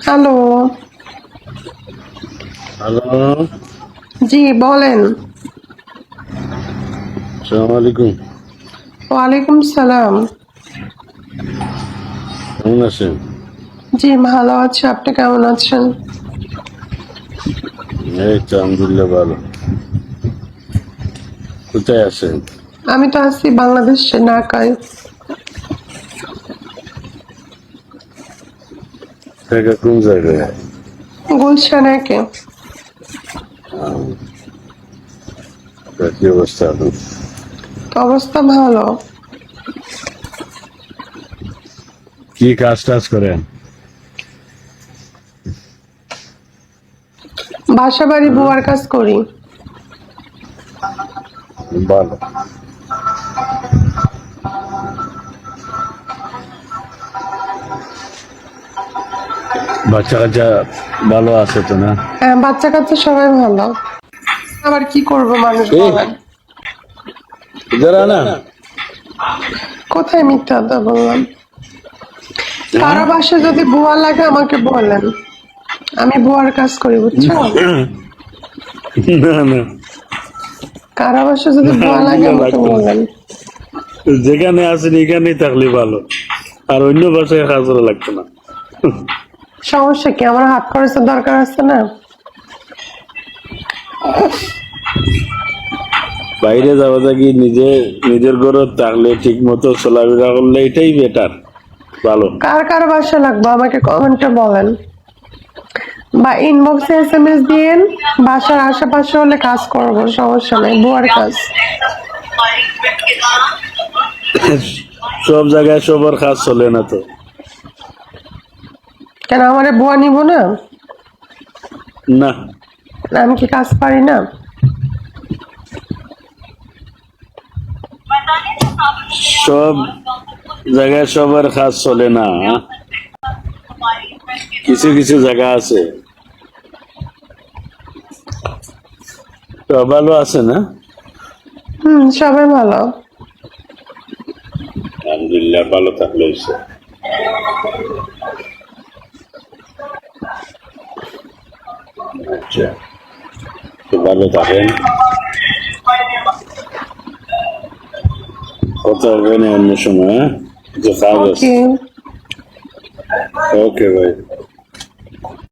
Hello. Hello, জি বলেন। আসসালামু আলাইকুম। ওয়ালাইকুম সালাম। কেমন আছেন? জি ভালো আছি, আপনি কেমন আছেন? এই তো আলহামদুলিল্লাহ ভালো। কোথায় আছেন? আমি তো আছি বাংলাদেশে, ঢাকায়। ঢাকা কোন জায়গায়? গুলশান একে। কি অবস্থা এখন? তো অবস্থা ভালো। কি কাজ টাজ করেন? বাসা বাড়ি বুয়ার কাজ করি। ভালো। বাচ্চা কাচ্চা ভালো আছে তো না? হ্যাঁ, বাচ্চা কাচ্চা সবাই ভালো। আবার কি করব মানুষ বলেন। इधर आना। কোথায় মিথ্যা কথা বললাম? কারো বাসা যদি বুয়া লাগে আমাকে বলেন, আমি বুয়ার কাজ করি, বুঝছো? না না, কারো বাসা যদি বুয়া লাগে আমাকে বলেন। যেখানে আছেন এখানেই থাকলে ভালো, আর অন্য বাসায় কাজ করা লাগতো না। সমস্যা কি, আমার হাত খরচের দরকার আছে না? বাইরে যাওয়া থাকি নিজের ঘরে থাকলে ঠিক মতো চলাফেরা করলে এটাই বেটার, ভালো। কার কার বাসা লাগবে আমাকে কমেন্টে বলেন, বা ইনবক্সে SMS দিয়েন। বাসার আশেপাশে হলে কাজ করব, সমস্যা নেই, বুয়ার কাজ। সব জায়গায় সবার কাজ চলে না তো। কেন আমারে বুয়া নিব না? না, আমি কি কাজ পারি না? সব জায়গায় সবার কাজ চলে না, কিছু কিছু জায়গা আছে। তো ভালো আছে না? সবাই ভালো। আলহামদুলিল্লাহ, ভালো থাকলে হয়েছে। আচ্ছা, তো ভালো থাকেন, কথা হবে না অন্য সময়। হ্যাঁ, যে কাজ আছে। ওকে। ওকে ভাই।